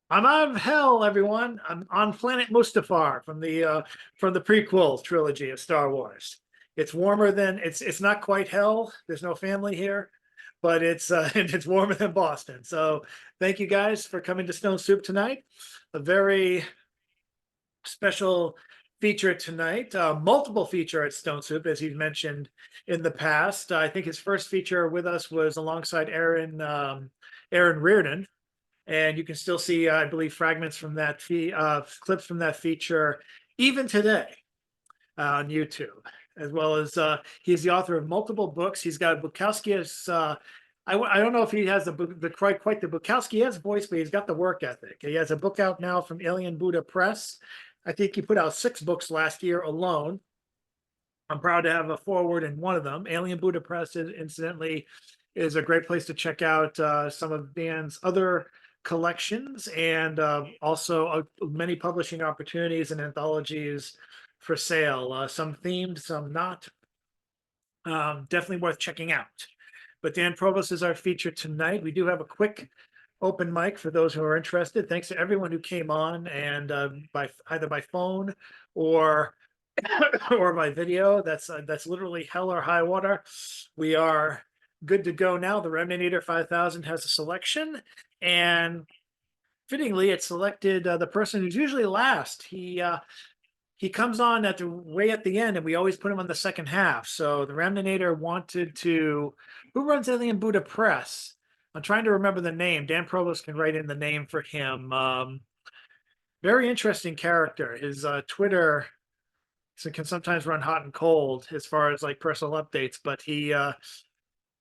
I'm out of hell, everyone. I'm on planet Mustafar from the prequel trilogy of Star Wars. It's warmer than it's not quite hell. There's no family here, but it's it's warmer than Boston. So thank you guys for coming to Stone Soup tonight. A very special feature tonight, multiple feature at Stone Soup, as he's mentioned in the past. I think his first feature with us was alongside Aaron Reardon, and you can still see, I believe, fragments from that clips from that feature even today on YouTube, as well as he's the author of multiple books. He's got Bukowski's. I don't know if he has quite the Bukowski voice, but he's got the work ethic. He has a book out now from Alien Buddha Press. I think he put out 6 books last year alone. I'm proud to have a forward in one of them. Alien Buddha Press, incidentally, is a great place to check out some of Dan's other collections, and also many publishing opportunities and anthologies for sale, some themed, some not. Definitely worth checking out. But Dan Provost is our feature tonight. We do have a quick open mic for those who are interested. Thanks to everyone who came on, and by either by phone or or by video. That's literally hell or high water. We are good to go now. The Remninator 5000 has a selection, and fittingly, it selected the person who's usually last. He comes on at the way at the end, and we always put him on the second half. So the Remninator wanted to. Who runs Alien Buddha Press? I'm trying to remember the name. Dan Provost can write in the name for him. Very interesting character. His Twitter can sometimes run hot and cold as far as like personal updates, but he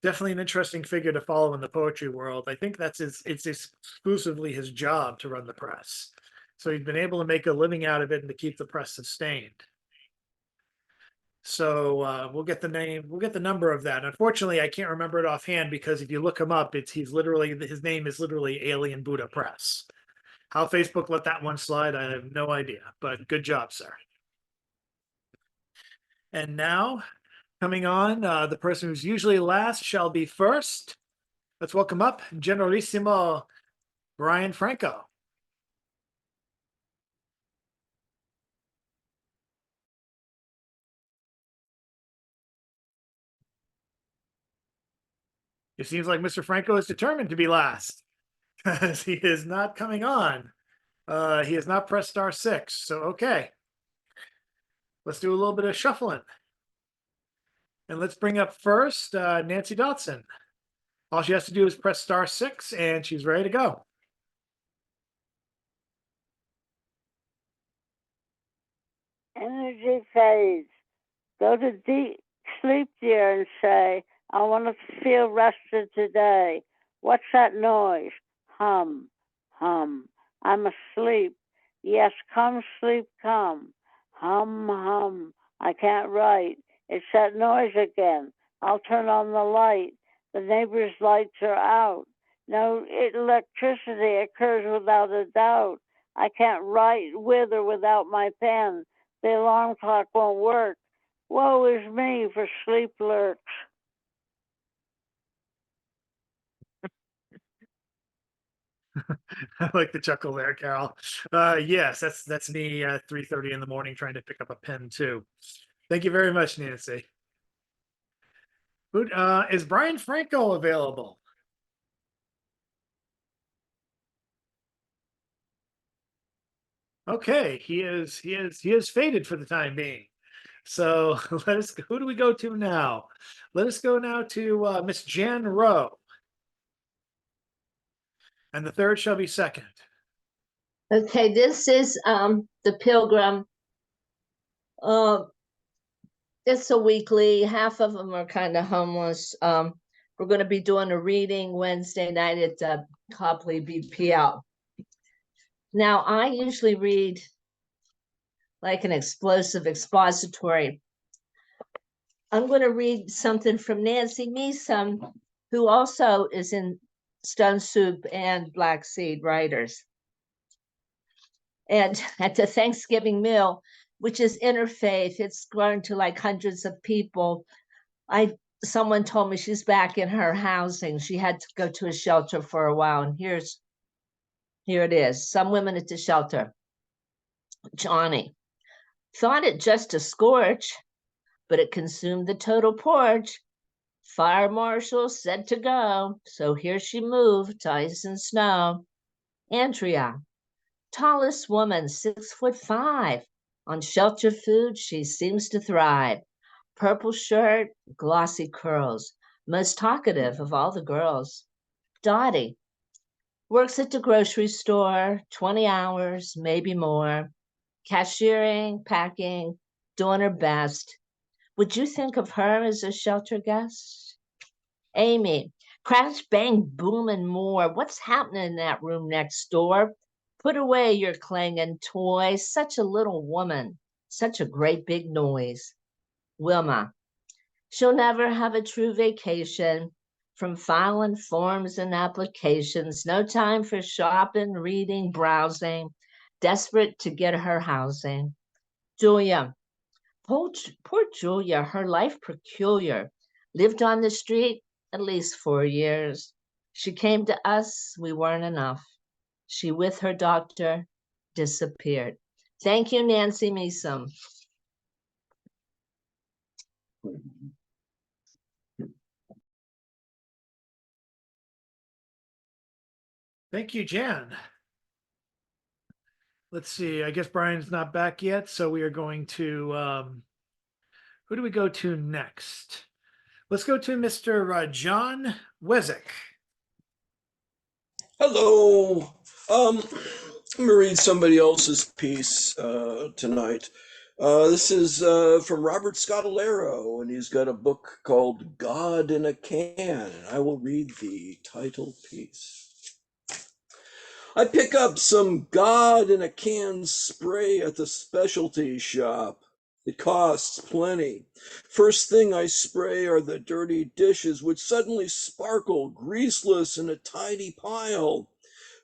definitely an interesting figure to follow in the poetry world. I think it's exclusively his job to run the press. So he's been able to make a living out of it and to keep the press sustained. So we'll get the number of that. Unfortunately, I can't remember it offhand, because if you look him up, his name is literally Alien Buddha Press. How Facebook let that one slide, I have no idea, but good job, sir. And now, coming on, the person who's usually last shall be first. Let's welcome up Generalissimo Brian Franco. It seems like Mr. Franco is determined to be last, because he is not coming on. He has not pressed *6. So, okay. Let's do a little bit of shuffling. And let's bring up first Nancy Dotson. All she has to do is press *6, and she's ready to go. Energy fades. Go to deep sleep, dear, and say, I want to feel rested today. What's that noise? Hum, hum. I'm asleep. Yes, come, sleep, come. Hum, hum. I can't write. It's that noise again. I'll turn on the light. The neighbor's lights are out. No electricity occurs without a doubt. I can't write with or without my pen. The alarm clock won't work. Woe is me, for sleep lurks. I like the chuckle there, Carol. Yes, that's me at 3:30 in the morning trying to pick up a pen too. Thank you very much, Nancy. Is Brian Franco available? Okay, he is faded for the time being. So who do we go to now? Let us go now to Miss Jan Rowe. And the third shall be second. Okay, this is the Pilgrim. It's a weekly. Half of them are kind of homeless. We're going to be doing a reading Wednesday night at Copley BPL. Now, I usually read like an explosive expository. I'm going to read something from Nancy Meeson, who also is in Stone Soup and Black Seed Writers. And at the Thanksgiving meal, which is interfaith, it's grown to like hundreds of people. Someone told me she's back in her housing. She had to go to a shelter for a while. And here's Here it is. Some women at the shelter. Johnny. Thought it just a scorch, but it consumed the total porch. Fire marshal said to go, so here she moved to ice and snow. Andrea. Tallest woman, 6'5". On shelter food, she seems to thrive. Purple shirt, glossy curls, most talkative of all the girls. Dottie works at the grocery store, 20 hours, maybe more. Cashiering, packing, doing her best. Would you think of her as a shelter guest? Amy, crash, bang, boom, and more. What's happening in that room next door? Put away your clanging toy. Such a little woman, such a great big noise. Wilma, she'll never have a true vacation from filing forms and applications. No time for shopping, reading, browsing. Desperate to get her housing. Julia, poor Julia, her life peculiar. Lived on the street at least 4 years. She came to us, we weren't enough. She, with her doctor, disappeared. Thank you, Nancy Meesom. Thank you, Jan. Let's see, I guess Brian's not back yet, so we are going to, who do we go to next? Let's go to Mr. John Wezick. Hello. I'm gonna read somebody else's piece tonight. This is from Robert Scottolero, and he's got a book called God in a Can. And I will read the title piece. I pick up some God in a Can spray at the specialty shop. It costs plenty. First thing I spray are the dirty dishes, which suddenly sparkle greaseless in a tidy pile.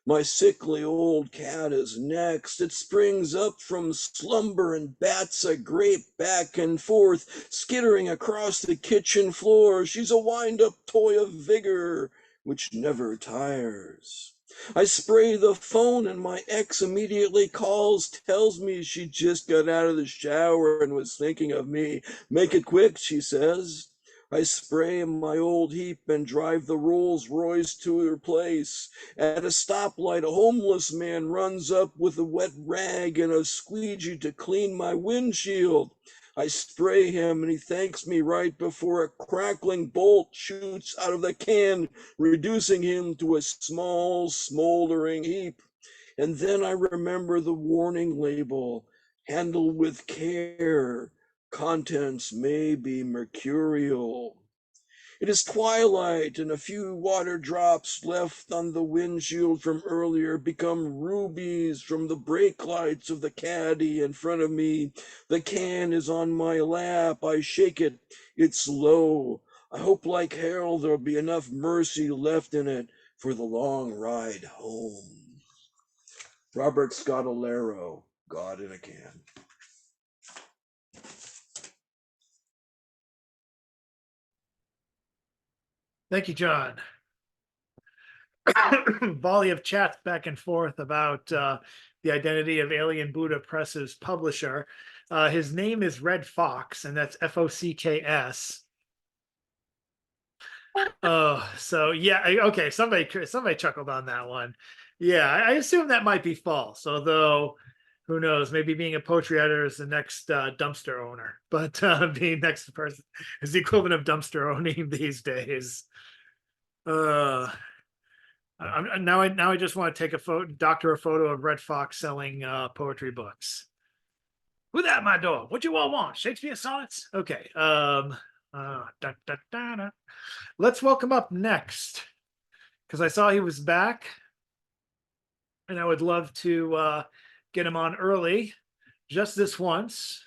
My sickly old cat is next. It springs up from slumber and bats a grape back and forth, skittering across the kitchen floor. She's a wind-up toy of vigor, which never tires. I spray the phone and my ex immediately calls, tells me she just got out of the shower and was thinking of me. Make it quick, she says. I spray my old heap and drive the Rolls Royce to her place. At a stoplight, a homeless man runs up with a wet rag and a squeegee to clean my windshield. I spray him and he thanks me right before a crackling bolt shoots out of the can, reducing him to a small, smoldering heap. And then I remember the warning label, handle with care. Contents may be mercurial. It is twilight, and a few water drops left on the windshield from earlier become rubies from the brake lights of the caddy in front of me. The can is on my lap. I shake it. It's low. I hope, like Harold, there'll be enough mercy left in it for the long ride home. Robert Scottolero, God in a Can. Thank you, John. Volley of chats back and forth about the identity of Alien Buddha Press's publisher. His name is Red Fox, and that's Focks. So yeah, okay. Somebody chuckled on that one. Yeah, I assume that might be false, although who knows? Maybe being a poetry editor is the next dumpster owner, but being next person is the equivalent of dumpster owning these days. Now I just want to take a photo, a photo of Red Fox selling poetry books. Who that my door? What you all want? Shakespeare sonnets? Okay. Let's welcome up next, because I saw he was back, and I would love to get him on early, just this once,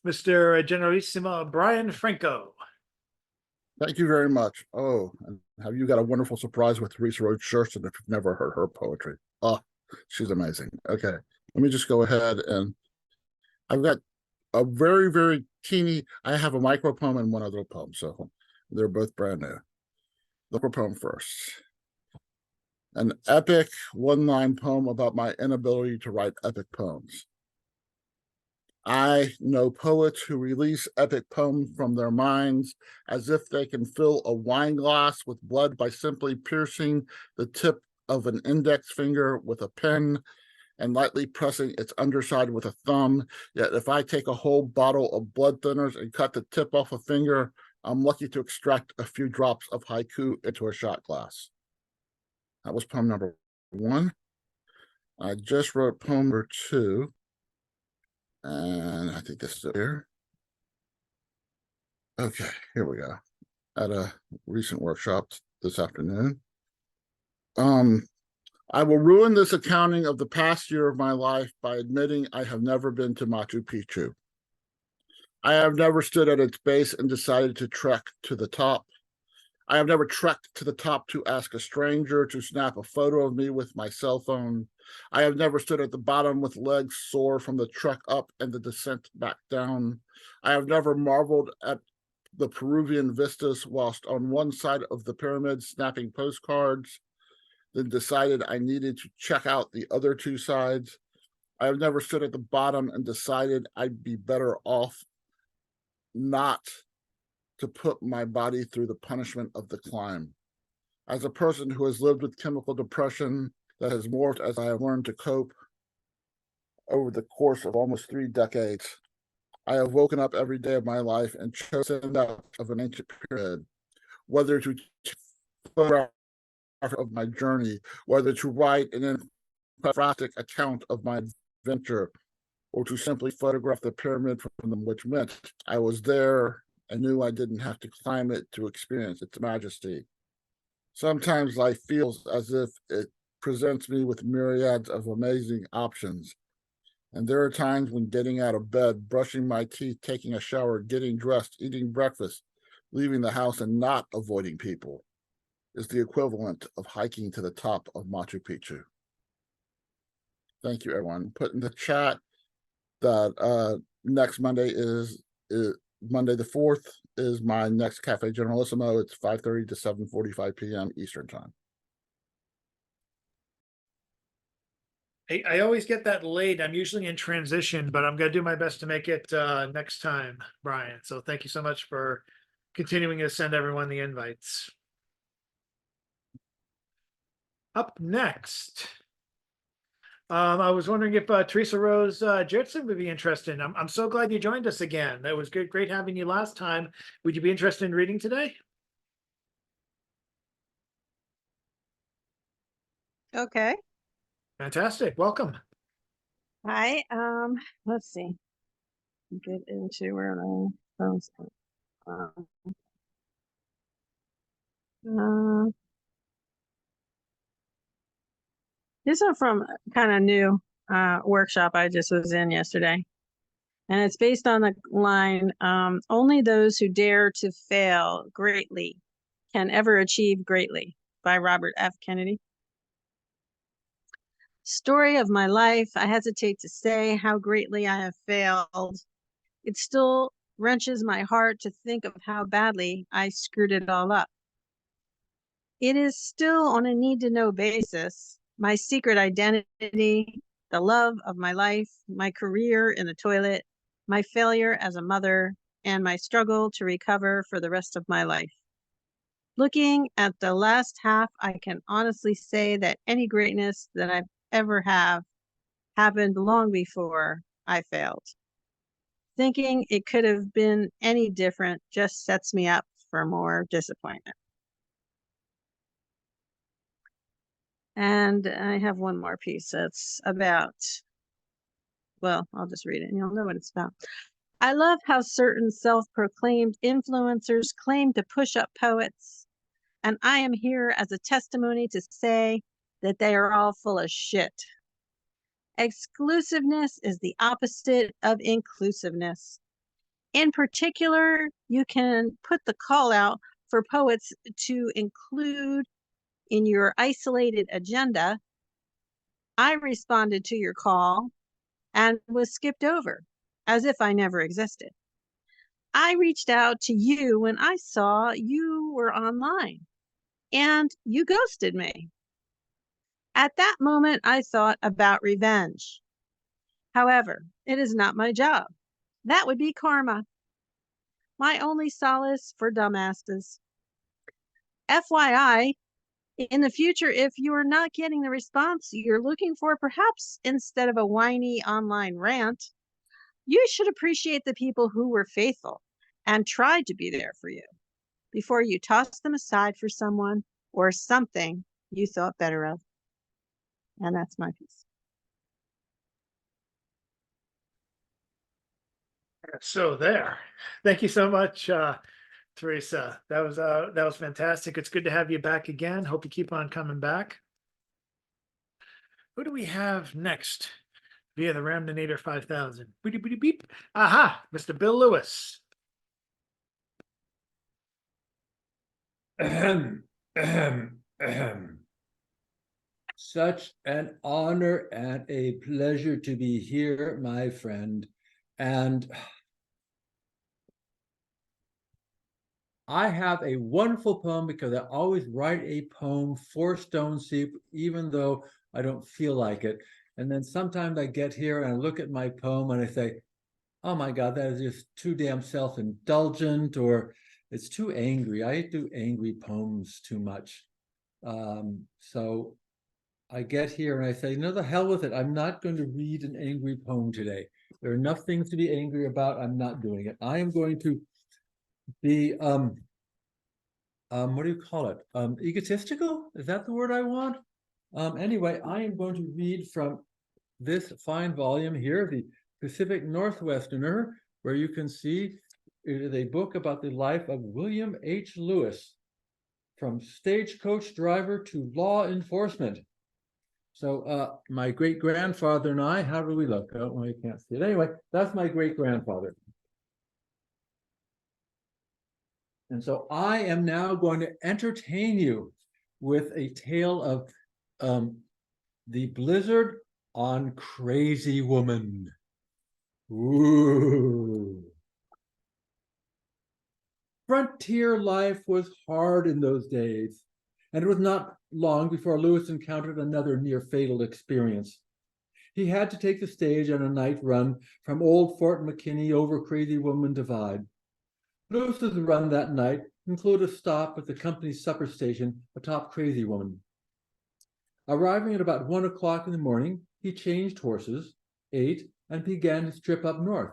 Mr. Generalissimo Brian Franco. Thank you very much. Oh, and have you got a wonderful surprise with Reese Rhodes Schurston if you've never heard her poetry? Oh, she's amazing. Okay, let me just go ahead and I've got a very, very teeny, I have a micro poem and one other poem, so they're both brand new. The poem first. An epic one-line poem about my inability to write epic poems. I know poets who release epic poems from their minds as if they can fill a wine glass with blood by simply piercing the tip of an index finger with a pen and lightly pressing its underside with a thumb. Yet if I take a whole bottle of blood thinners and cut the tip off a finger, I'm lucky to extract a few drops of haiku into a shot glass. That was poem number 1. I just wrote poem number 2. And I think this is here. Okay, here we go. At a recent workshop this afternoon. I will ruin this accounting of the past year of my life by admitting I have never been to Machu Picchu. I have never stood at its base and decided to trek to the top. I have never trekked to the top to ask a stranger to snap a photo of me with my cell phone. I have never stood at the bottom with legs sore from the trek up and the descent back down. I have never marveled at the Peruvian vistas whilst on one side of the pyramid snapping postcards, then decided I needed to check out the other 2 sides. I have never stood at the bottom and decided I'd be better off not to put my body through the punishment of the climb. As a person who has lived with chemical depression that has morphed as I have learned to cope over the course of almost 3 decades, I have woken up every day of my life and chosen out of an ancient pyramid, whether to photograph of my journey, whether to write an infographic account of my adventure, or to simply photograph the pyramid from them, which meant I was there and knew I didn't have to climb it to experience its majesty. Sometimes life feels as if it presents me with myriads of amazing options. And there are times when getting out of bed, brushing my teeth, taking a shower, getting dressed, eating breakfast, leaving the house, and not avoiding people is the equivalent of hiking to the top of Machu Picchu. Thank you, everyone. Put in the chat that next Monday is Monday the 4th is my next Cafe Generalissimo. It's 5:30 to 7:45 p.m. Eastern time. I always get that late. I'm usually in transition, but I'm going to do my best to make it next time, Brian. So thank you so much for continuing to send everyone the invites. Up next, I was wondering if Teresa Rose Jertson would be interested. I'm so glad you joined us again. That was great having you last time. Would you be interested in reading today? Okay. Fantastic. Welcome. Hi. Let's see. Get into where my phone's this is from kind of new workshop I just was in yesterday. And it's based on the line, only those who dare to fail greatly can ever achieve greatly, by Robert F. Kennedy. Story of my life. I hesitate to say how greatly I have failed. It still wrenches my heart to think of how badly I screwed it all up. It is still on a need-to-know basis. My secret identity, the love of my life, my career in the toilet, my failure as a mother, and my struggle to recover for the rest of my life. Looking at the last half, I can honestly say that any greatness that I've ever have happened long before I failed. Thinking it could have been any different just sets me up for more disappointment. And I have one more piece that's about, well, I'll just read it and you'll know what it's about. I love how certain self-proclaimed influencers claim to push up poets, and I am here as a testimony to say that they are all full of shit. Exclusiveness is the opposite of inclusiveness. In particular, you can put the call out for poets to include in your isolated agenda. I responded to your call and was skipped over as if I never existed. I reached out to you when I saw you were online and you ghosted me. At that moment, I thought about revenge. However, it is not my job. That would be karma. My only solace for dumbasses. FYI, in the future, if you are not getting the response you're looking for, perhaps instead of a whiny online rant, you should appreciate the people who were faithful and tried to be there for you before you toss them aside for someone or something you thought better of. And that's my piece. So there. Thank you so much, Teresa. That was fantastic. It's good to have you back again. Hope you keep on coming back. Who do we have next via the Ramdinator 5000? Beep, beep, beep. Aha, Mr. Bill Lewis. Ahem, ahem, ahem. Such an honor and a pleasure to be here, my friend. And I have a wonderful poem because I always write a poem for Stone Soup, even though I don't feel like it. And then sometimes I get here and I look at my poem and I say, oh my God, that is just too damn self-indulgent, or it's too angry. I do angry poems too much. So I get here and I say, no, the hell with it. I'm not going to read an angry poem today. There are enough things to be angry about. I'm not doing it. I am going to be, what do you call it? Egotistical? Is that the word I want? Anyway, I am going to read from this fine volume here, the Pacific Northwesterner, where you can see it is a book about the life of William H. Lewis, from stagecoach driver to law enforcement. So my great-grandfather and I, how do we look? Oh, well, you can't see it. Anyway, that's my great-grandfather. And so I am now going to entertain you with a tale of the blizzard on Crazy Woman. Ooh. Frontier life was hard in those days, and it was not long before Lewis encountered another near-fatal experience. He had to take the stage on a night run from Old Fort McKinney over Crazy Woman Divide. Lewis's run that night included a stop at the company's supper station atop Crazy Woman. Arriving at about 1 o'clock in the morning, he changed horses, ate, and began his trip up north.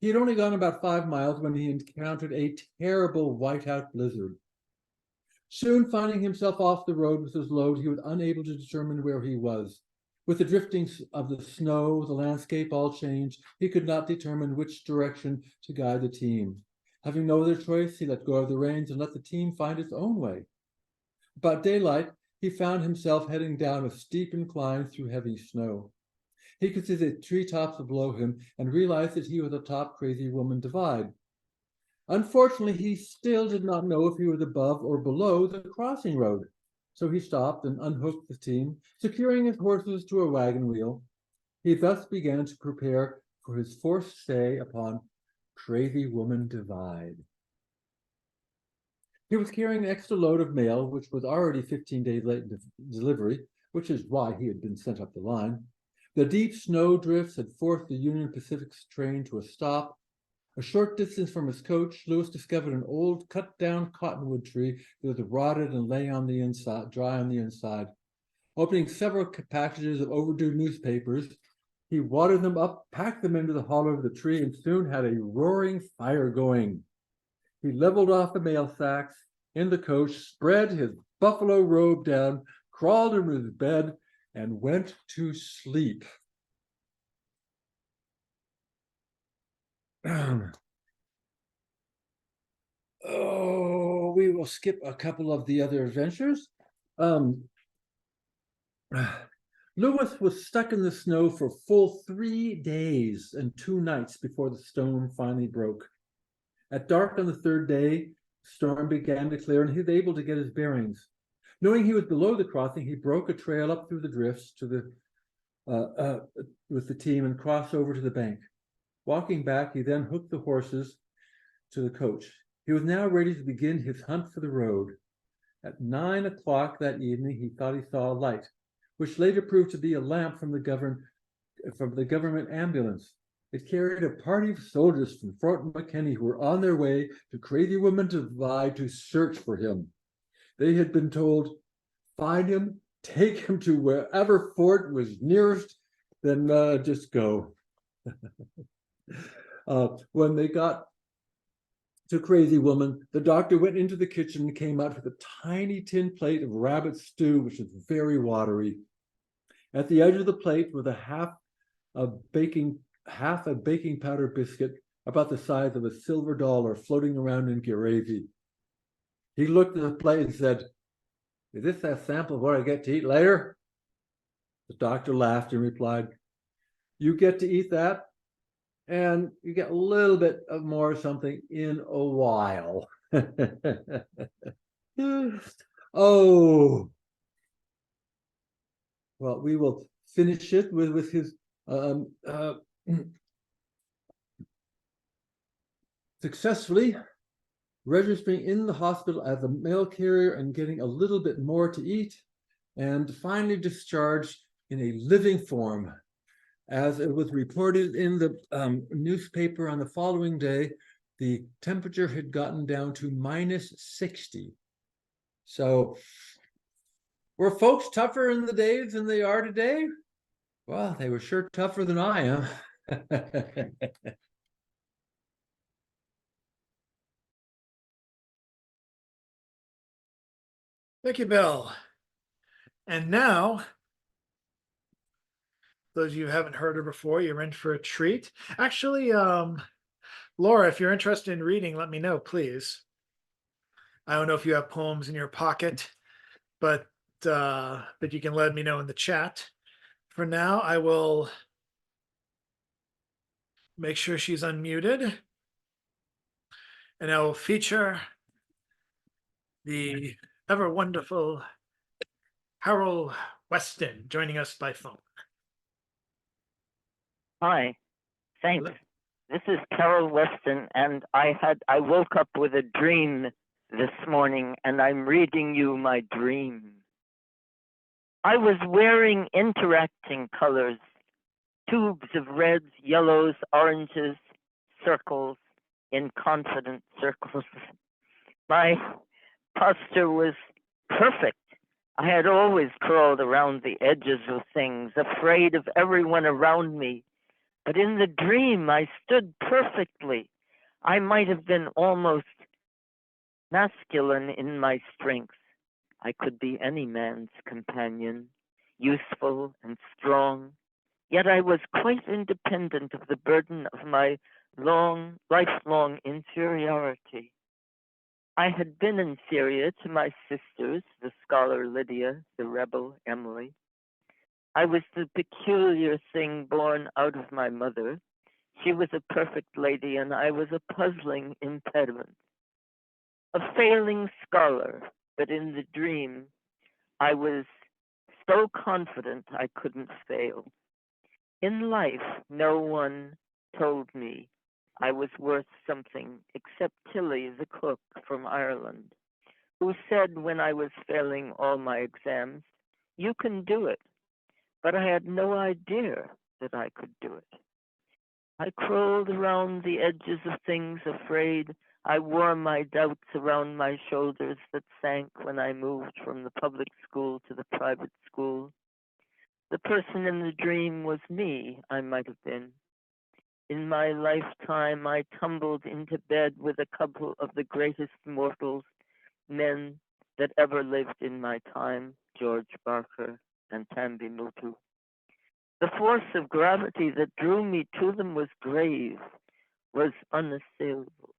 He had only gone about 5 miles when he encountered a terrible whiteout blizzard. Soon finding himself off the road with his load, he was unable to determine where he was. With the drifting of the snow, the landscape all changed. He could not determine which direction to guide the team. Having no other choice, he let go of the reins and let the team find its own way. About daylight, he found himself heading down a steep incline through heavy snow. He could see the treetops below him and realized that he was atop Crazy Woman Divide. Unfortunately, he still did not know if he was above or below the crossing road. So he stopped and unhooked the team, securing his horses to a wagon wheel. He thus began to prepare for his forced stay upon Crazy Woman Divide. He was carrying an extra load of mail, which was already 15 days late in delivery, which is why he had been sent up the line. The deep snow drifts had forced the Union Pacific's train to a stop. A short distance from his coach, Lewis discovered an old cut-down cottonwood tree that was rotted and lay on the inside, dry on the inside. Opening several packages of overdue newspapers, he wadded them up, packed them into the hollow of the tree, and soon had a roaring fire going. He leveled off the mail sacks in the coach, spread his buffalo robe down, crawled into his bed, and went to sleep. Oh, we will skip a couple of the other adventures. Lewis was stuck in the snow for full 3 days and 2 nights before the storm finally broke. At dark on the 3rd day, the storm began to clear and he was able to get his bearings. Knowing he was below the crossing, he broke a trail up through the drifts to the with the team and crossed over to the bank. Walking back, he then hooked the horses to the coach. He was now ready to begin his hunt for the road. At 9 o'clock that evening, he thought he saw a light, which later proved to be a lamp from the government ambulance. It carried a party of soldiers from Fort McKinney who were on their way to Crazy Woman Divide to search for him. They had been told, find him, take him to wherever fort was nearest, then just go. When they got to Crazy Woman, the doctor went into the kitchen and came out with a tiny tin plate of rabbit stew, which was very watery. At the edge of the plate was half a baking powder biscuit about the size of a silver dollar floating around in gravy. He looked at the plate and said, is this a sample of what I get to eat later? The doctor laughed and replied, you get to eat that, and you get a little bit of more something in a while. Oh, well, we will finish it with his successfully registering in the hospital as a mail carrier and getting a little bit more to eat, and finally discharged in a living form. As it was reported in the newspaper on the following day, the temperature had gotten down to -60. So were folks tougher in the days than they are today? Well, they were sure tougher than I am. Thank you, Bill. And now, those of you who haven't heard her before, you're in for a treat. Actually, Laura, if you're interested in reading, let me know, please. I don't know if you have poems in your pocket, but you can let me know in the chat. For now, I will make sure she's unmuted, and I will feature the ever wonderful Harold Weston joining us by phone. Hi, thanks. This is Carol Weston, and I woke up with a dream this morning, and I'm reading you my dream. I was wearing interacting colors, tubes of reds, yellows, oranges, circles in confident circles. My posture was perfect. I had always crawled around the edges of things, afraid of everyone around me. But in the dream, I stood perfectly. I might have been almost masculine in my strength. I could be any man's companion, useful and strong. Yet I was quite independent of the burden of my lifelong inferiority. I had been inferior to my sisters, the scholar Lydia, the rebel Emily. I was the peculiar thing born out of my mother. She was a perfect lady, and I was a puzzling impediment. A failing scholar, but in the dream, I was so confident I couldn't fail. In life, no one told me I was worth something except Tilly, the cook from Ireland, who said when I was failing all my exams, you can do it. But I had no idea that I could do it. I crawled around the edges of things, afraid. I wore my doubts around my shoulders that sank when I moved from the public school to the private school. The person in the dream was me, I might have been. In my lifetime, I tumbled into bed with a couple of the greatest mortals, men that ever lived in my time, George Barker and Tambi Mutu. The force of gravity that drew me to them was grave, was unassailable.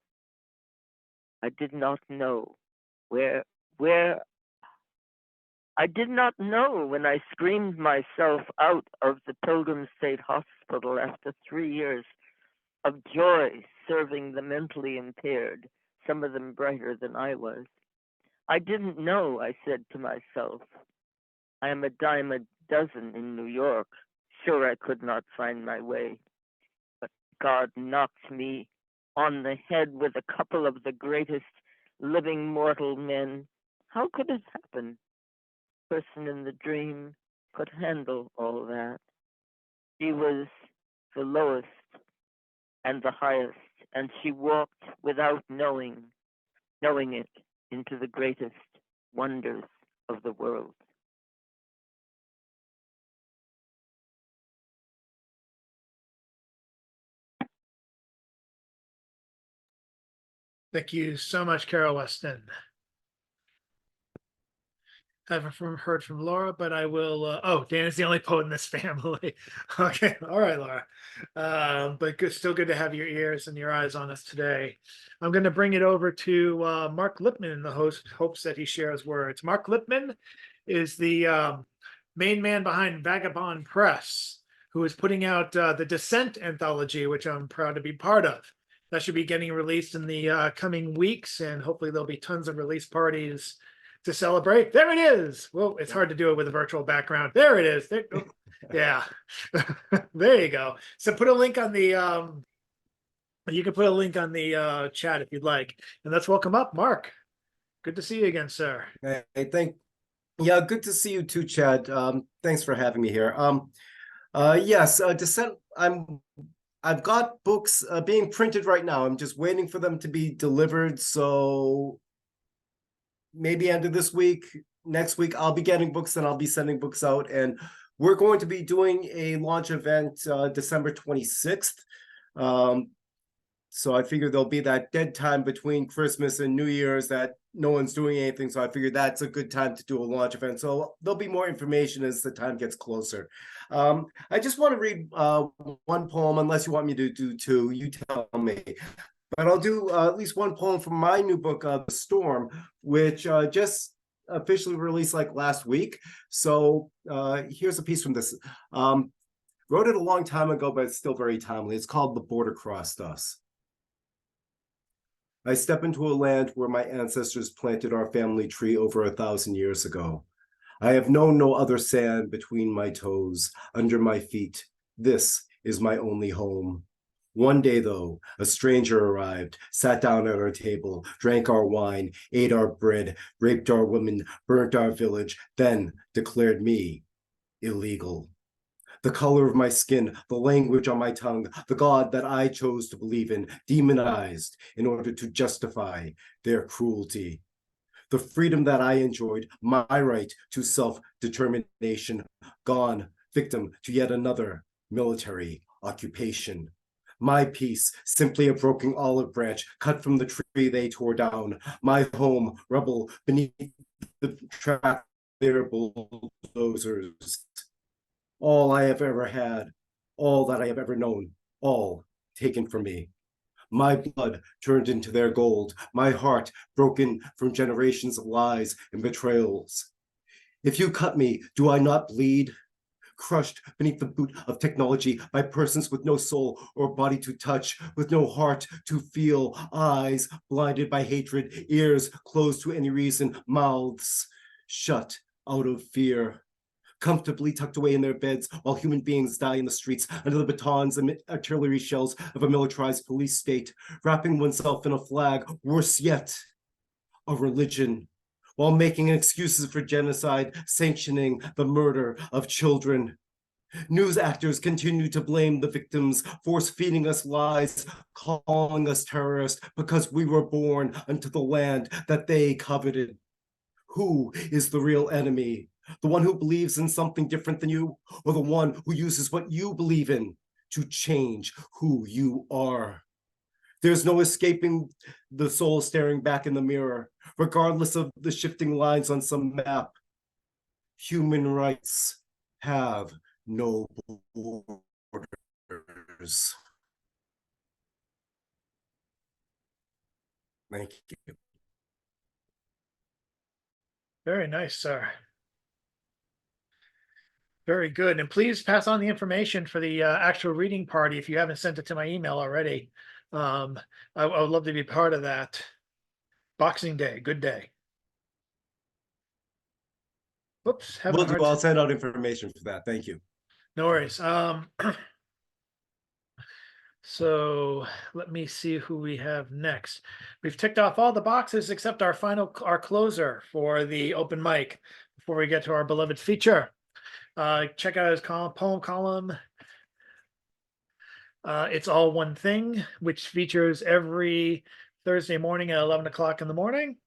I did not know I did not know when I screamed myself out of the Pilgrim State Hospital after 3 years of joy serving the mentally impaired, some of them brighter than I was. I didn't know, I said to myself. I am a dime a dozen in New York. Sure, I could not find my way. But God knocked me on the head with a couple of the greatest living mortal men. How could it happen? Person in the dream could handle all that. She was the lowest and the highest, and she walked without knowing it into the greatest wonders of the world. Thank you so much, Carol Weston. I haven't heard from Laura, but I will. Oh, Dan is the only poet in this family. Okay, all right, Laura. But still good to have your ears and your eyes on us today. I'm going to bring it over to Mark Lipman in the hopes that he shares words. Mark Lipman is the main man behind Vagabond Press, who is putting out the Descent anthology, which I'm proud to be part of. That should be getting released in the coming weeks, and hopefully there'll be tons of release parties to celebrate. There it is. Well, it's hard to do it with a virtual background. There it is. There, oh, yeah. There you go. So put a link on the you can put a link on the chat if you'd like. And let's welcome up Mark. Good to see you again, sir. Hey, yeah, good to see you too, Chad. Thanks for having me here. Yes, Descent. I've got books being printed right now. I'm just waiting for them to be delivered. So maybe end of this week, next week, I'll be getting books and I'll be sending books out. And we're going to be doing a launch event December 26th. So I figured there'll be that dead time between Christmas and New Year's that no one's doing anything. So I figured that's a good time to do a launch event. So there'll be more information as the time gets closer. I just want to read one poem, unless you want me to do two, you tell me. But I'll do at least one poem from my new book, The Storm, which just officially released like last week. So here's a piece from this. Wrote it a long time ago, but it's still very timely. It's called The Border Crossed Us. I step into a land where my ancestors planted our family tree over 1,000 years ago. I have known no other sand between my toes, under my feet. This is my only home. One day, though, a stranger arrived, sat down at our table, drank our wine, ate our bread, raped our women, burnt our village, then declared me illegal. The color of my skin, the language on my tongue, the God that I chose to believe in, demonized in order to justify their cruelty. The freedom that I enjoyed, my right to self-determination, gone, victim to yet another military occupation. My peace, simply a broken olive branch cut from the tree they tore down. My home, rubble beneath the track of their bulldozers. All I have ever had, all that I have ever known, all taken from me. My blood turned into their gold, my heart broken from generations of lies and betrayals. If you cut me, do I not bleed? Crushed beneath the boot of technology by persons with no soul or body to touch, with no heart to feel, eyes blinded by hatred, ears closed to any reason, mouths shut out of fear. Comfortably tucked away in their beds while human beings die in the streets under the batons and artillery shells of a militarized police state, wrapping oneself in a flag, worse yet, a religion, while making excuses for genocide, sanctioning the murder of children. News actors continue to blame the victims, force-feeding us lies, calling us terrorists because we were born unto the land that they coveted. Who is the real enemy? The one who believes in something different than you, or the one who uses what you believe in to change who you are? There's no escaping the soul staring back in the mirror, regardless of the shifting lines on some map. Human rights have no borders. Thank you. Very nice, sir. Very good. And please pass on the information for the actual reading party if you haven't sent it to my email already. I would love to be part of that. Boxing Day, good day. Whoops, I'll send out information for that. Thank you. No worries. So let me see who we have next. We've ticked off all the boxes except our closer for the open mic before we get to our beloved feature. Check out his poem column. It's All One Thing, which features every Thursday morning at 11 o'clock in the morning.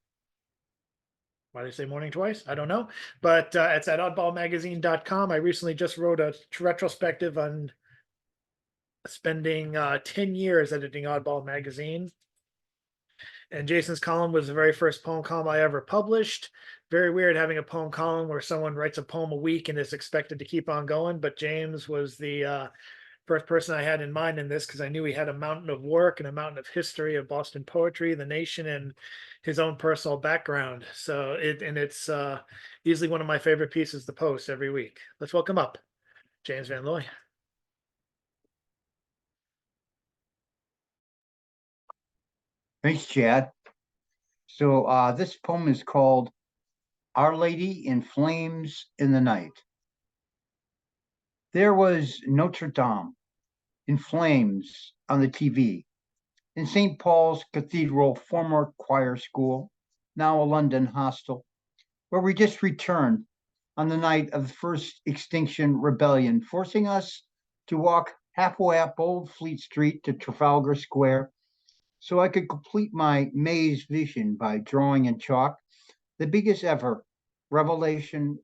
Why did I say morning twice? I don't know. But it's at oddballmagazine.com. I recently just wrote a retrospective on spending 10 years editing Oddball Magazine. And Jason's column was the very first poem column I ever published. Very weird having a poem column where someone writes a poem a week and is expected to keep on going. But James was the first person I had in mind in this because I knew he had a mountain of work and a mountain of history of Boston poetry, the nation, and his own personal background. So it's easily one of my favorite pieces to post every week. Let's welcome up James Van Looy. Thanks, Chad. So this poem is called Our Lady in Flames in the Night. There was Notre Dame in flames on the TV. In St. Paul's Cathedral, former choir school, now a London hostel, where we just returned on the night of the first Extinction Rebellion, forcing us to walk halfway up Old Fleet Street to Trafalgar Square so I could complete my maze vision by drawing in chalk the biggest ever revolution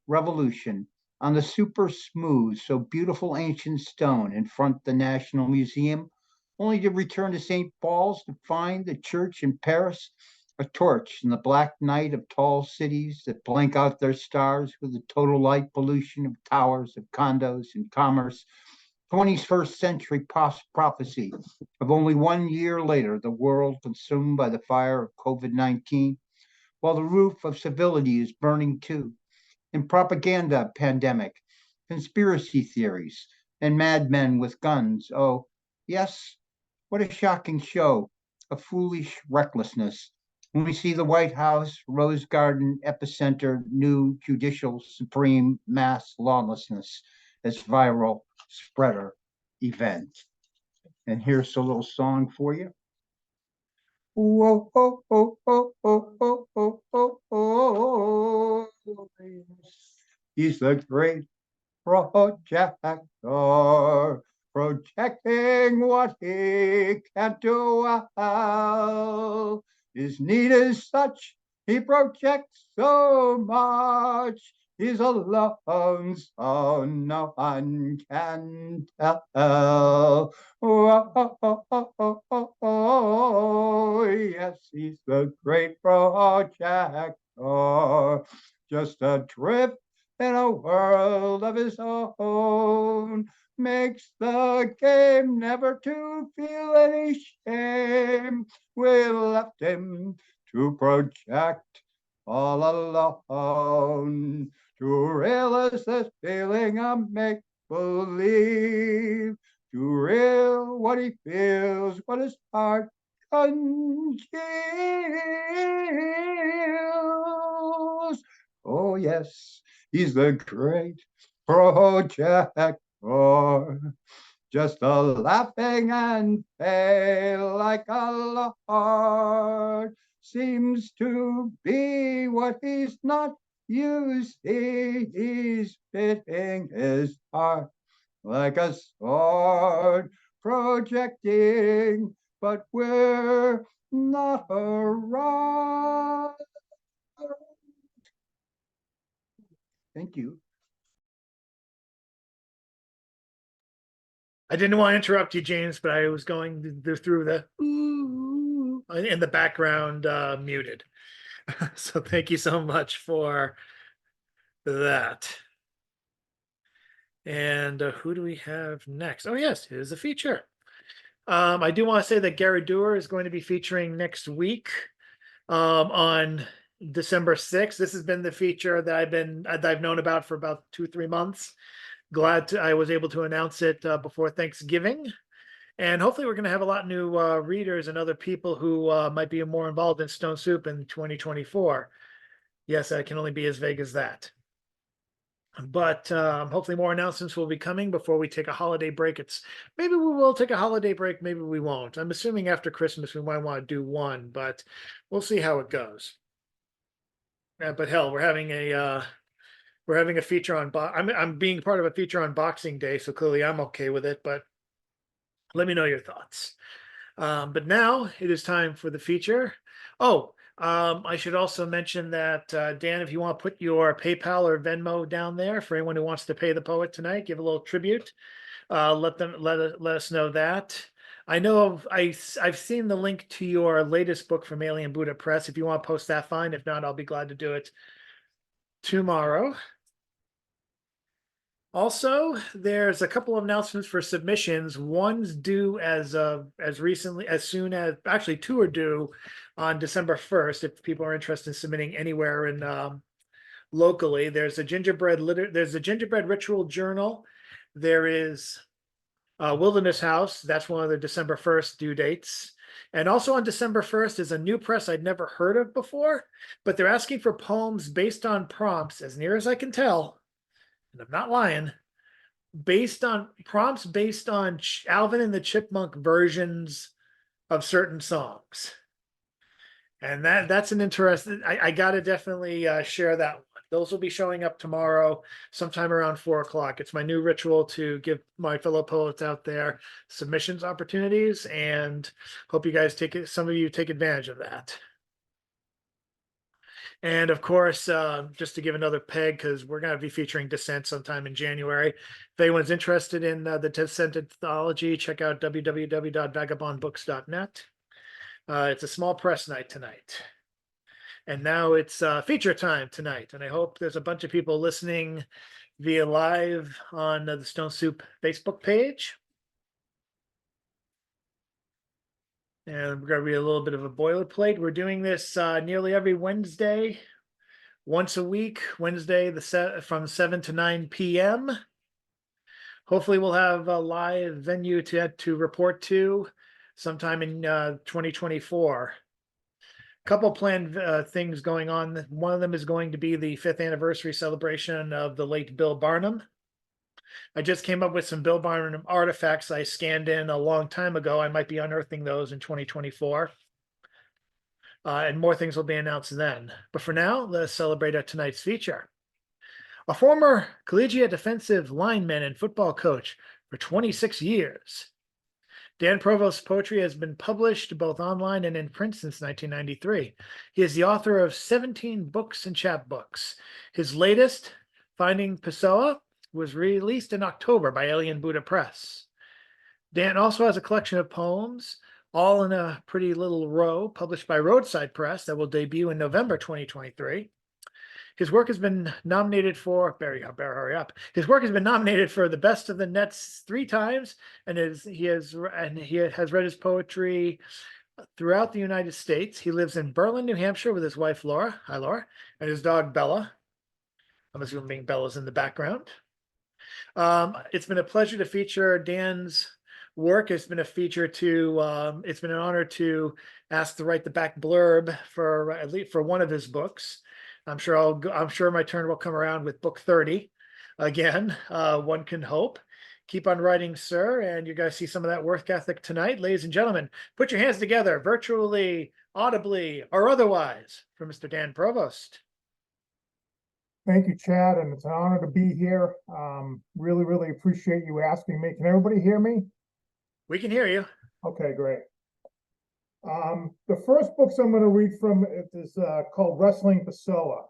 on the super smooth, so beautiful ancient stone in front of the National Museum, only to return to St. Paul's to find the church in Paris, a torch in the black night of tall cities that blank out their stars with the total light pollution of towers, of condos, and commerce. 21st century prophecy of only 1 year later, the world consumed by the fire of COVID-19, while the roof of civility is burning too, in propaganda pandemic, conspiracy theories, and madmen with guns. Oh, yes, what a shocking show of foolish recklessness when we see the White House, Rose Garden, epicenter, new judicial supreme mass lawlessness as viral spreader event. And here's a little song for you. Whoa, oh, oh, oh, oh, oh, oh, oh, oh. He's the great projector, projecting what he can't do well. His need is such, he projects so much. He's alone, so no one can tell. Oh, oh, oh, oh, oh, oh, yes, he's the great projector, just adrift in a world of his own, makes the game never to feel any shame. We left him to project all alone, to realize this feeling of make-believe, to real what he feels, what his heart congeals. Oh yes, he's the great projector, just a laughing and pale like a lord, seems to be what he's not. You see, he's fitting his heart like a sword, projecting, but we're not around. Thank you. I didn't want to interrupt you, James, but I was going through the ooh in the background muted. So thank you so much for that. And who do we have next? Oh, yes, here's a feature. I do want to say that Gary Dewar is going to be featuring next week on December 6th. This has been the feature that I've known about for about 2-3 months. Glad I was able to announce it before Thanksgiving. And hopefully we're going to have a lot of new readers and other people who might be more involved in Stone Soup in 2024. Yes, I can only be as vague as that. But hopefully more announcements will be coming before we take a holiday break. Maybe we will take a holiday break, maybe we won't. I'm assuming after Christmas we might want to do one, but we'll see how it goes. But hell, we're we're having a feature on, I'm being part of a feature on Boxing Day, so clearly I'm okay with it, but let me know your thoughts. But now it is time for the feature. Oh, I should also mention that, Dan, if you want to put your PayPal or Venmo down there for anyone who wants to pay the poet tonight, give a little tribute. Let us know that. I know I've seen the link to your latest book from Alien Buddha Press. If you want to post that, fine. If not, I'll be glad to do it tomorrow. Also, there's a couple of announcements for submissions. One's due as recently as soon as, actually two are due on December 1st. If people are interested in submitting anywhere in locally, there's a gingerbread ritual journal. There is Wilderness House. That's one of the December 1st due dates. And also on December 1st is a new press I'd never heard of before, but they're asking for poems based on prompts, as near as I can tell, and I'm not lying, based on prompts based on Alvin and the Chipmunk versions of certain songs. And that's an interesting, I gotta definitely share that one. Those will be showing up tomorrow sometime around 4 o'clock. It's my new ritual to give my fellow poets out there submissions opportunities, and hope you guys some of you take advantage of that. And of course, just to give another peg, because we're going to be featuring Descent sometime in January. If anyone's interested in the Descent anthology, check out www.vagabondbooks.net. It's a small press night tonight. And now it's feature time tonight. And I hope there's a bunch of people listening via live on the Stone Soup Facebook page. And we're going to read a little bit of a boilerplate. We're doing this nearly every Wednesday, once a week, Wednesday from 7 to 9 p.m. Hopefully we'll have a live venue to report to sometime in 2024. A couple planned things going on. One of them is going to be the 5th anniversary celebration of the late Bill Barnum. I just came up with some Bill Barnum artifacts I scanned in a long time ago. I might be unearthing those in 2024. And more things will be announced then. But for now, let's celebrate tonight's feature. A former collegiate defensive lineman and football coach for 26 years. Dan Provost's poetry has been published both online and in print since 1993. He is the author of 17 books and chapbooks. His latest, Finding Pessoa, was released in October by Alien Buddha Press. Dan also has a collection of poems, all in a pretty little row, published by Roadside Press, that will debut in November 2023. His work has been nominated for, hurry up. His work has been nominated for the Best of the Nets 3 times, and he has read his poetry throughout the United States. He lives in Berlin, New Hampshire with his wife, Laura. Hi, Laura. And his dog, Bella. I'm assuming Bella's in the background. It's been a pleasure to feature Dan's work. It's been it's been an honor to ask to write the back blurb for at least for one of his books. I'm sure my turn will come around with book 30 again. One can hope. Keep on writing, sir, and you're going to see some of that work ethic tonight. Ladies and gentlemen, put your hands together virtually, audibly, or otherwise for Mr. Dan Provost. Thank you, Chad, and it's an honor to be here. Really, really appreciate you asking me. Can everybody hear me? We can hear you. Okay, great. The first books I'm going to read from is called Wrestling Pessoa.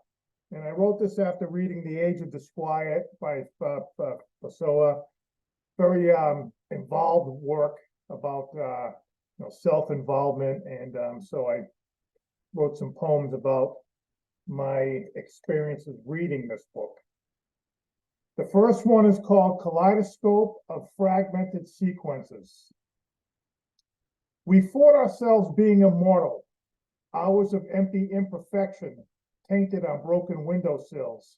And I wrote this after reading The Age of Disquiet by Pessoa. Very involved work about self-involvement. And so I wrote some poems about my experiences reading this book. The first one is called Kaleidoscope of Fragmented Sequences. We fought ourselves being immortal, hours of empty imperfection tainted on broken windowsills,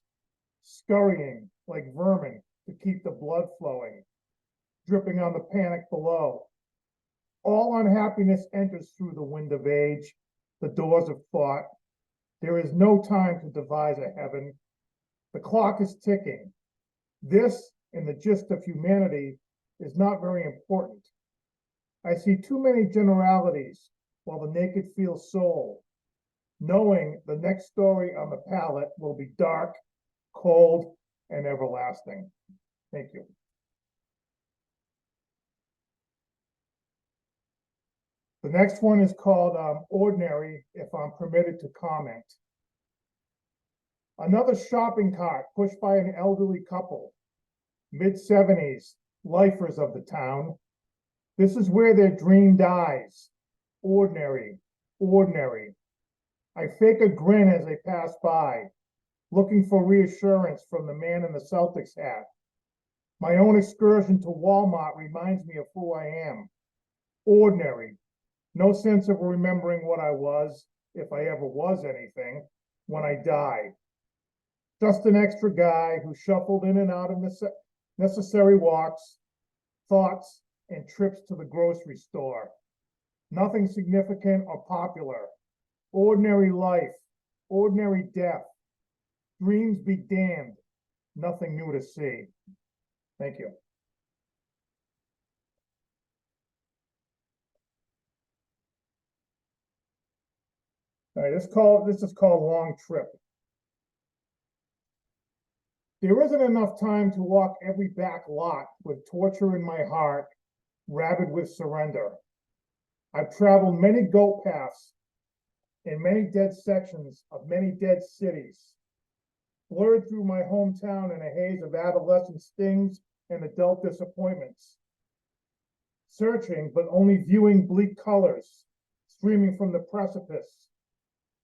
scurrying like vermin to keep the blood flowing, dripping on the panic below. All unhappiness enters through the wind of age, the doors of thought. There is no time to devise a heaven. The clock is ticking. This, in the gist of humanity, is not very important. I see too many generalities while the naked feels soul, knowing the next story on the palette will be dark, cold, and everlasting. Thank you. The next one is called Ordinary, if I'm permitted to comment. Another shopping cart pushed by an elderly couple, mid-70s, lifers of the town. This is where their dream dies. Ordinary, ordinary. I fake a grin as they pass by, looking for reassurance from the man in the Celtics hat. My own excursion to Walmart reminds me of who I am. Ordinary. No sense of remembering what I was, if I ever was anything, when I die. Just an extra guy who shuffled in and out of necessary walks, thoughts, and trips to the grocery store. Nothing significant or popular. Ordinary life, ordinary death. Dreams be damned. Nothing new to see. Thank you. All right, this is called Long Trip. There isn't enough time to walk every back lot with torture in my heart, rabid with surrender. I've traveled many goat paths in many dead sections of many dead cities, blurred through my hometown in a haze of adolescent stings and adult disappointments. Searching, but only viewing bleak colors streaming from the precipice.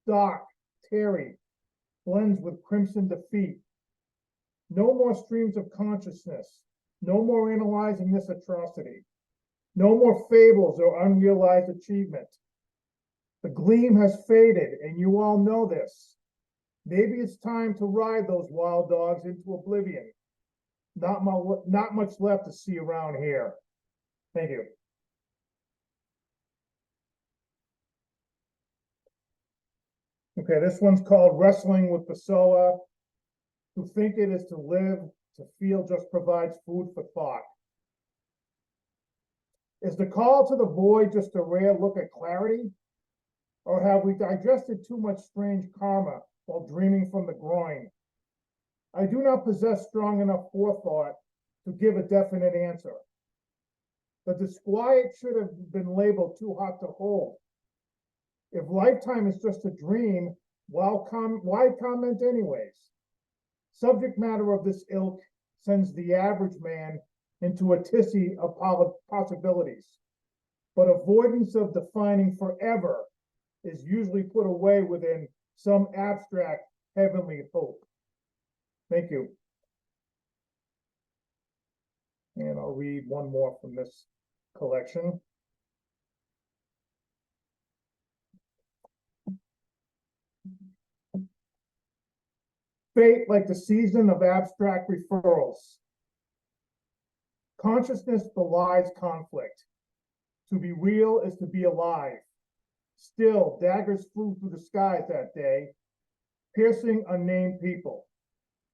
Dark, tarry, blends with crimson defeat. No more streams of consciousness. No more analyzing this atrocity. No more fables or unrealized achievement. The gleam has faded, and you all know this. Maybe it's time to ride those wild dogs into oblivion. Not much left to see around here. Thank you. Okay, this one's called Wrestling with Pessoa. To think it is to live, to feel just provides food for thought. Is the call to the void just a rare look at clarity? Or have we digested too much strange karma while dreaming from the groin? I do not possess strong enough forethought to give a definite answer. The disquiet should have been labeled too hot to hold. If lifetime is just a dream, why comment anyways? Subject matter of this ilk sends the average man into a tizzy of possibilities, but avoidance of defining forever is usually put away within some abstract heavenly hope. Thank you. And I'll read one more from this collection. Fate like the season of abstract referrals. Consciousness belies conflict. To be real is to be alive. Still, daggers flew through the skies that day, piercing unnamed people.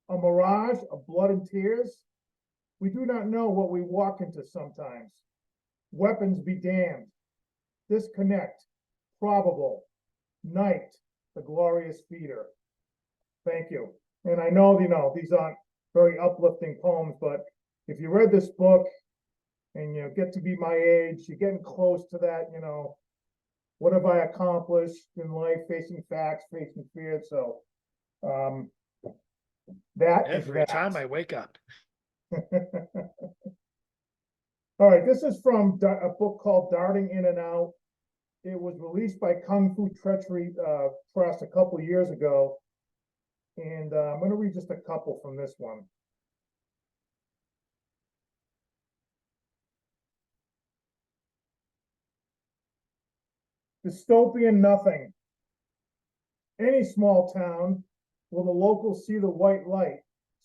A mirage of blood and tears? We do not know what we walk into sometimes. Weapons be damned. Disconnect. Probable. Night, the glorious feeder. Thank you. And I know, these aren't very uplifting poems, but if you read this book and you get to be my age, you're getting close to that, what have I accomplished in life, facing facts, facing fear. So that every is that. time I wake up. All right, this is from a book called Darting In and Out. It was released by Kung Fu Treachery Press a couple of years ago. And I'm going to read just a couple from this one. Dystopian nothing. Any small town will the locals see the white light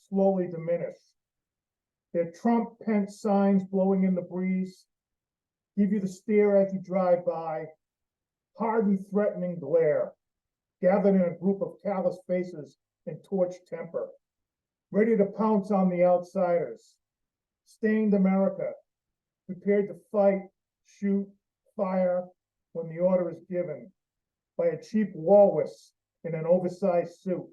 slowly diminish. Their Trump-Pence signs blowing in the breeze give you the stare as you drive by, hard and threatening glare, gathered in a group of callous faces and torched temper, ready to pounce on the outsiders. Stained America, prepared to fight, shoot, fire when the order is given by a cheap walrus in an oversized suit.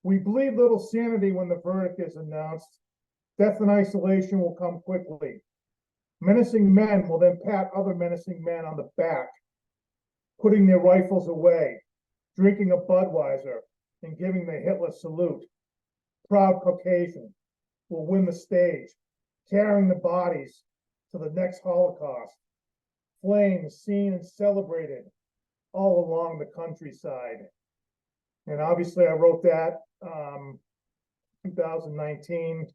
We bleed little sanity when the verdict is announced. Death in isolation will come quickly. Menacing men will then pat other menacing men on the back, putting their rifles away, drinking a Budweiser, and giving the Hitler salute. Proud Caucasian will win the stage, carrying the bodies to the next Holocaust. Flames seen and celebrated all along the countryside. And obviously, I wrote that 2019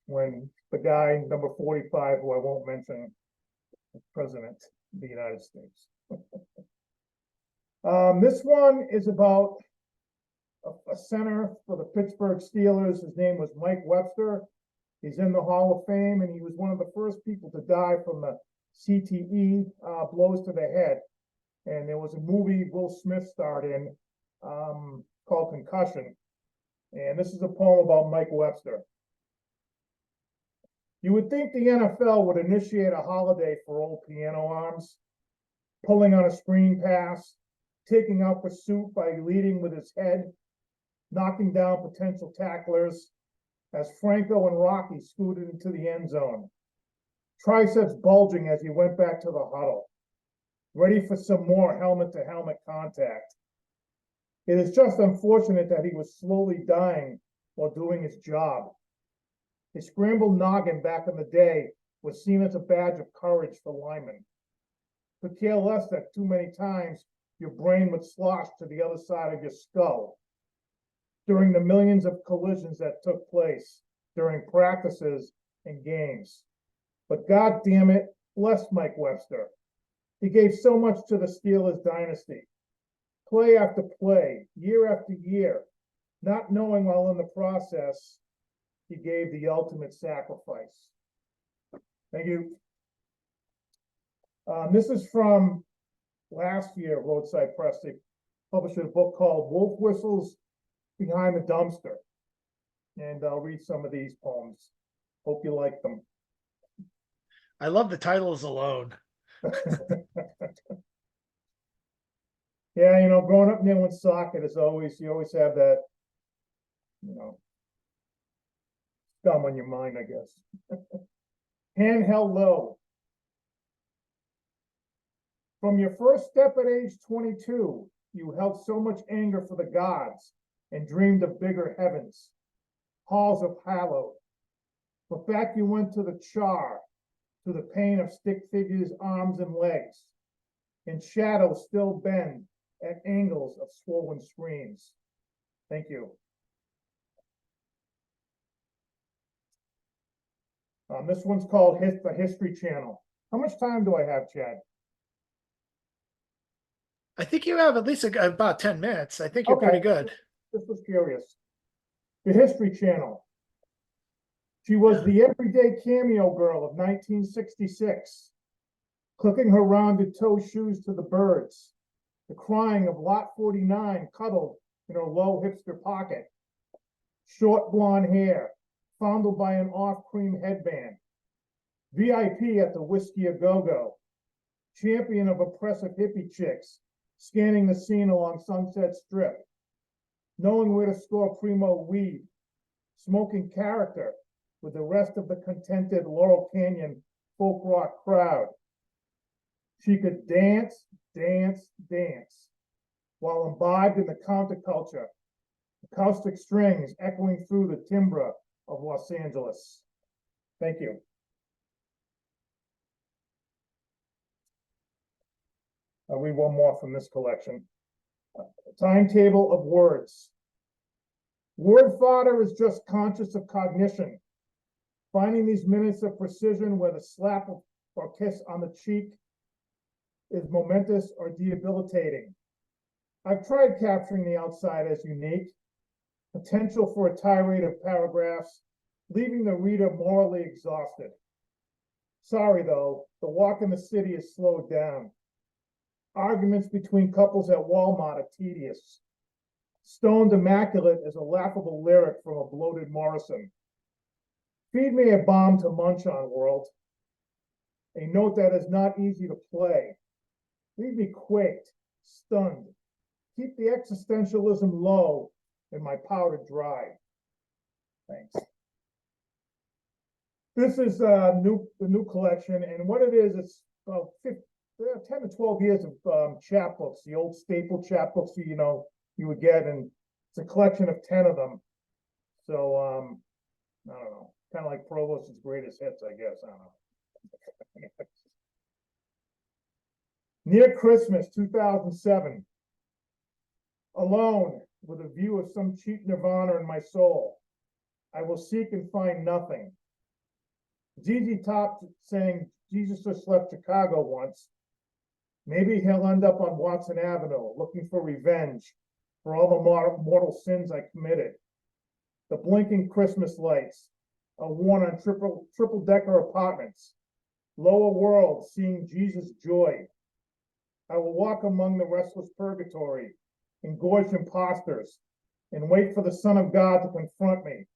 when the guy, number 45, who I won't mention, was president of the United States. This one is about a center for the Pittsburgh Steelers. His name was Mike Webster. He's in the Hall of Fame, and he was one of the first people to die from the CTE blows to the head. And there was a movie Will Smith starred in called Concussion. And this is a poem about Mike Webster. You would think the NFL would initiate a holiday for old piano arms, pulling on a screen pass, taking out pursuit by leading with his head, knocking down potential tacklers as Franco and Rocky scooted into the end zone, triceps bulging as he went back to the huddle, ready for some more helmet-to-helmet contact. It is just unfortunate that he was slowly dying while doing his job. His scrambled noggin back in the day was seen as a badge of courage for linemen. Could care less that too many times your brain would slosh to the other side of your skull during the millions of collisions that took place during practices and games. But God damn it, bless Mike Webster. He gave so much to the Steelers dynasty. Play after play, year after year, not knowing while in the process, he gave the ultimate sacrifice. Thank you. This is from last year, Roadside Press. They published a book called Wolf Whistles Behind the Dumpster. And I'll read some of these poems. Hope you like them. I love the titles alone. Yeah, growing up near Woonsocket is always, you always have that, scum on your mind, I guess. Hand held low. From your first step at age 22, you held so much anger for the gods and dreamed of bigger heavens, halls of hallowed. But back you went to the char, to the pain of stick figures' arms and legs, and shadows still bend at angles of swollen screens. Thank you. This one's called the History Channel. How much time do I have, Chad? I think you have at least about 10 minutes. I think you're pretty good. This was curious. The History Channel. She was the everyday cameo girl of 1966, clicking her rounded toe shoes to the birds, the crying of Lot 49 cuddled in her low hipster pocket, short blonde hair, fondled by an off-cream headband, VIP at the Whiskey A Go-Go, champion of oppressive hippie chicks, scanning the scene along Sunset Strip, knowing where to score primo weed, smoking character with the rest of the contented Laurel Canyon folk rock crowd. She could dance, dance, dance, while imbibed in the counterculture, acoustic strings echoing through the timbre of Los Angeles. Thank you. I'll read one more from this collection. Timetable of words. Word fodder is just conscious of cognition, finding these minutes of precision where the slap or kiss on the cheek is momentous or debilitating. I've tried capturing the outside as unique, potential for a tirade of paragraphs, leaving the reader morally exhausted. Sorry though, the walk in the city is slowed down. Arguments between couples at Walmart are tedious. Stoned immaculate is a laughable lyric from a bloated Morrison. Feed me a bomb to munch on, world. A note that is not easy to play. Leave me quaked, stunned. Keep the existentialism low and my powder dry. Thanks. This is the new collection, and what it is, it's about 10 to 12 years of chapbooks, the old staple chapbooks you would get, and it's a collection of 10 of them. So I don't know, kind of like Provost's greatest hits, I guess. I don't know. Near Christmas 2007, alone with a view of some cheap nirvana in my soul, I will seek and find nothing. ZZ Top saying Jesus just left Chicago once. Maybe he'll end up on Watson Avenue looking for revenge for all the mortal sins I committed. The blinking Christmas lights, a warn on triple-decker apartments, lower world seeing Jesus' joy. I will walk among the restless purgatory, engorged imposters, and wait for the Son of God to confront me.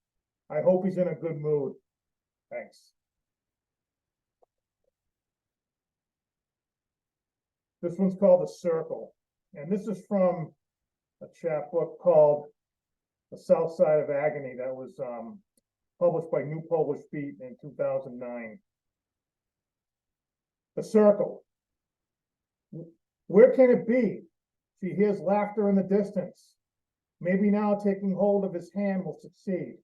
I hope he's in a good mood. Thanks. This one's called The Circle, and this is from a chapbook called The South Side of Agony that was published by New Polish Beat in 2009. The Circle. Where can it be? She hears laughter in the distance. Maybe now taking hold of his hand will succeed.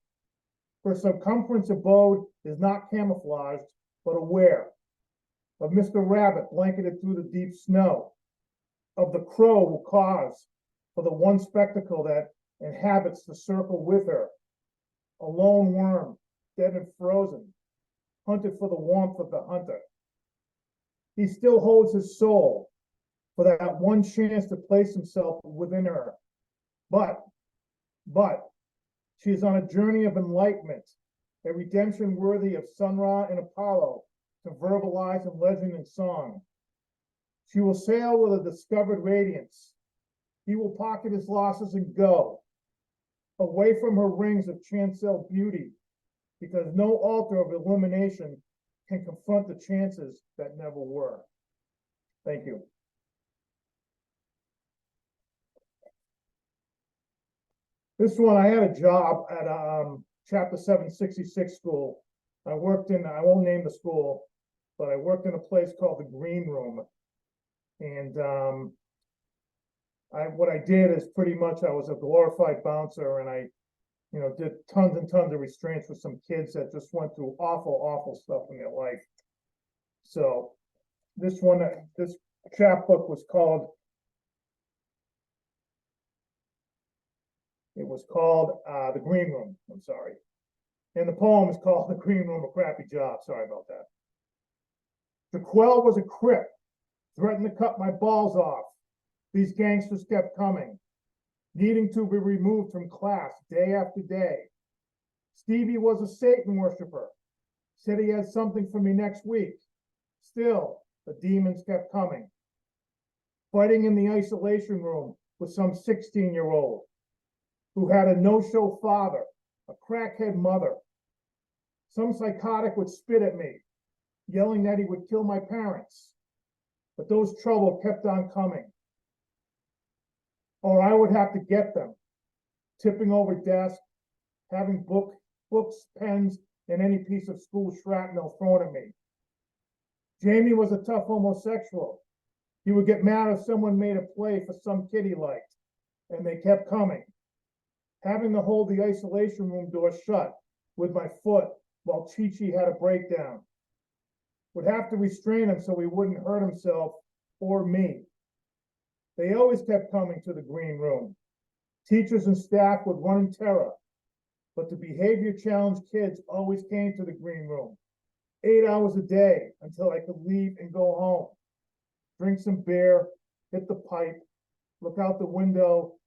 Her circumference abode is not camouflaged, but aware of Mr. Rabbit blanketed through the deep snow, of the crow who caws for the one spectacle that inhabits the circle with her, a lone worm, dead and frozen, hunted for the warmth of the hunter. He still holds his soul for that one chance to place himself within her. But she is on a journey of enlightenment, a redemption worthy of Sun Ra and Apollo to verbalize in legend and song. She will sail with a discovered radiance. He will pocket his losses and go away from her rings of chancel beauty, because no altar of illumination can confront the chances that never were. Thank you. This one, I had a job at Chapter 766 school. I worked in, I won't name the school, but I worked in a place called the Green Room. And what I did is pretty much I was a glorified bouncer, and I, did tons and tons of restraints for some kids that just went through awful, awful stuff in their life. So this chapbook was called, The Green Room, I'm sorry. And the poem is called The Green Room, A Crappy Job. Sorry about that. Jaquel was a crip, threatened to cut my balls off. These gangsters kept coming, needing to be removed from class day after day. Stevie was a Satan worshiper, said he had something for me next week. Still, the demons kept coming. Fighting in the isolation room with some 16-year-old who had a no-show father, a crackhead mother. Some psychotic would spit at me, yelling that he would kill my parents. But those troubles kept on coming. Or I would have to get them, tipping over desks, having books, pens, and any piece of school shrapnel thrown at me. Jamie was a tough homosexual. He would get mad if someone made a play for some kid he liked, and they kept coming. Having to hold the isolation room door shut with my foot while Chi-Chi had a breakdown. Would have to restrain him so he wouldn't hurt himself or me. They always kept coming to the Green Room. Teachers and staff would run in terror, but the behavior challenged kids always came to the Green Room. 8 hours a day until I could leave and go home. Drink some beer, hit the pipe, look out the window,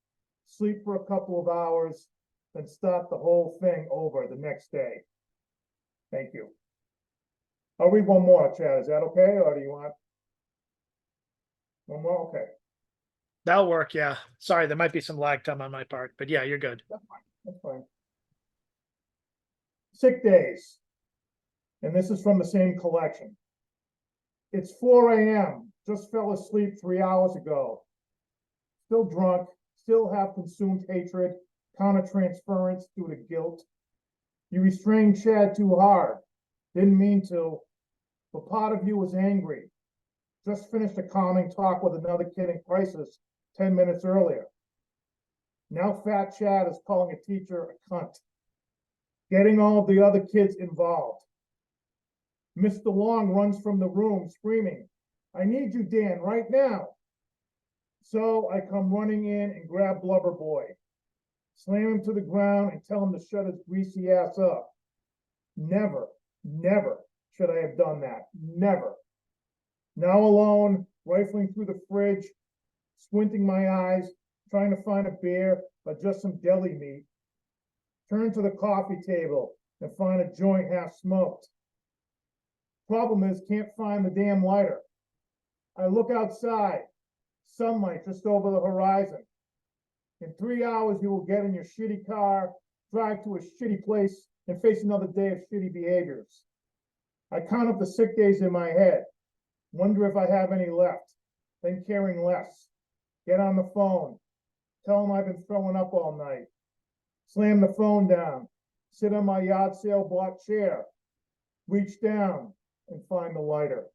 sleep for a couple of hours, then start the whole thing over the next day. Thank you. I'll read one more, Chad. Is that okay? Or do you want one more? Okay. That'll work. Yeah. Sorry, there might be some lag time on my part, but yeah, you're good. That's fine. Sick days. And this is from the same collection. It's 4 a.m. Just fell asleep 3 hours ago. Still drunk, still have consumed hatred, countertransference due to guilt. You restrained Chad too hard. Didn't mean to, but part of you was angry. Just finished a calming talk with another kid in crisis 10 minutes earlier. Now Fat Chad is calling a teacher a cunt, getting all of the other kids involved. Mr. Long runs from the room screaming, "I need you, Dan, right now." So I come running in and grab Blubber Boy, slam him to the ground and tell him to shut his greasy ass up. Never, never should I have done that. Never. Now alone, rifling through the fridge, squinting my eyes, trying to find a beer or just some deli meat. Turn to the coffee table and find a joint half smoked. Problem is, can't find the damn lighter. I look outside, sunlight just over the horizon. In 3 hours, you will get in your shitty car, drive to a shitty place, and face another day of shitty behaviors. I count up the sick days in my head, wonder if I have any left, then caring less. Get on the phone, tell them I've been throwing up all night. Slam the phone down, sit on my yard sale bought chair, reach down and find the lighter.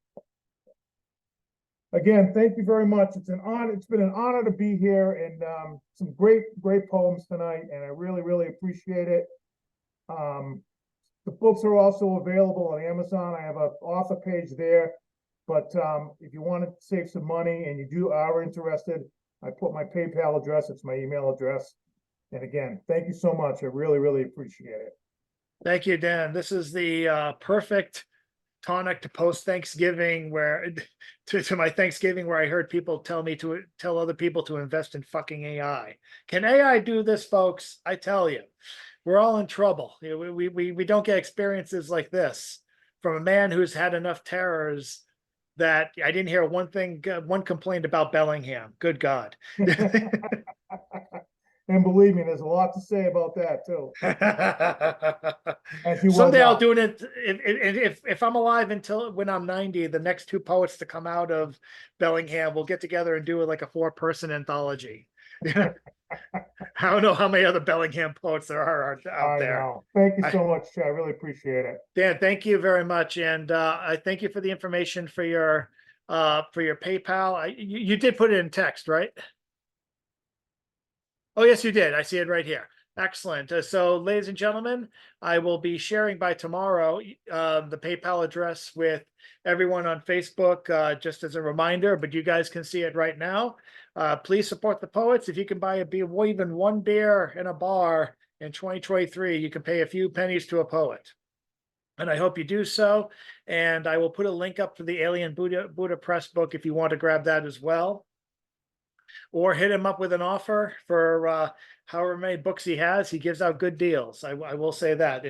Again, thank you very much. It's been an honor to be here, and some great poems tonight, and I really, really appreciate it. The books are also available on Amazon. I have an author page there, but if you want to save some money and you are interested, I put my PayPal address. It's my email address. And again, thank you so much. I really, really appreciate it. Thank you, Dan. This is the perfect tonic to post Thanksgiving, where to my Thanksgiving, where I heard people tell other people to invest in fucking AI. Can AI do this, folks? I tell you, we're all in trouble. We don't get experiences like this from a man who's had enough terrors that I didn't hear one complaint about Bellingham. Good God. And believe me, there's a lot to say about that too. As you Someday well I'll know. do it. If I'm alive until when I'm 90, the next two poets to come out of Bellingham will get together and do it like a 4-person anthology. I don't know how many other Bellingham poets there are out I there. know. Thank you so much, Chad. I really appreciate it. Dan, thank you very much, and I thank you for the information for your PayPal. You did put it in text, right? Oh, yes, you did. I see it right here. Excellent. So, ladies and gentlemen, I will be sharing by tomorrow the PayPal address with everyone on Facebook, just as a reminder, but you guys can see it right now. Please support the poets. If you can buy even one beer in a bar in 2023, you can pay a few pennies to a poet. And I hope you do so. And I will put a link up for the Alien Buddha Press book if you want to grab that as well. Or hit him up with an offer for however many books he has. He gives out good deals. I will say that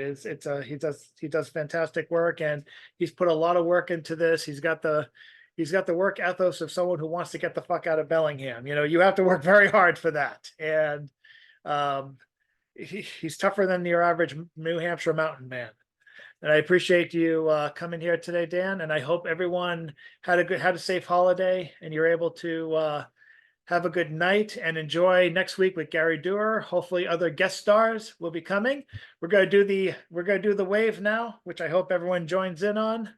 he does fantastic work, and he's put a lot of work into this. He's got the work ethos of someone who wants to get the fuck out of Bellingham. You know, you have to work very hard for that, and he's tougher than your average New Hampshire mountain man. And I appreciate you coming here today, Dan. And I hope everyone had a safe holiday, and you're able to have a good night and enjoy next week with Gary Dewar. Hopefully other guest stars will be coming. We're going to do the wave now, which I hope everyone joins in on.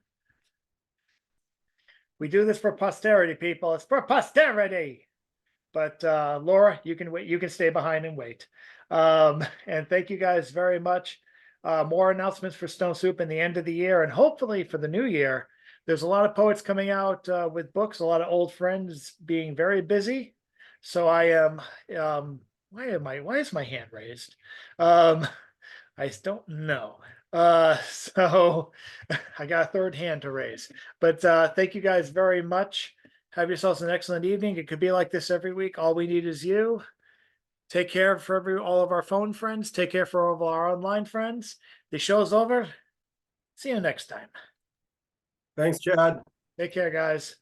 We do this for posterity, people. It's for posterity. But Laura, you can wait. You can stay behind and wait. And thank you guys very much. More announcements for Stone Soup in the end of the year, and hopefully for the new year. There's a lot of poets coming out with books. A lot of old friends being very busy. So I am. Why is my hand raised? I don't know. So I got a third hand to raise. But thank you guys very much. Have yourselves an excellent evening. It could be like this every week. All we need is you. Take care for all of our phone friends. Take care for all of our online friends. The show's over. See you next time. Thanks, Chad. Take care, guys.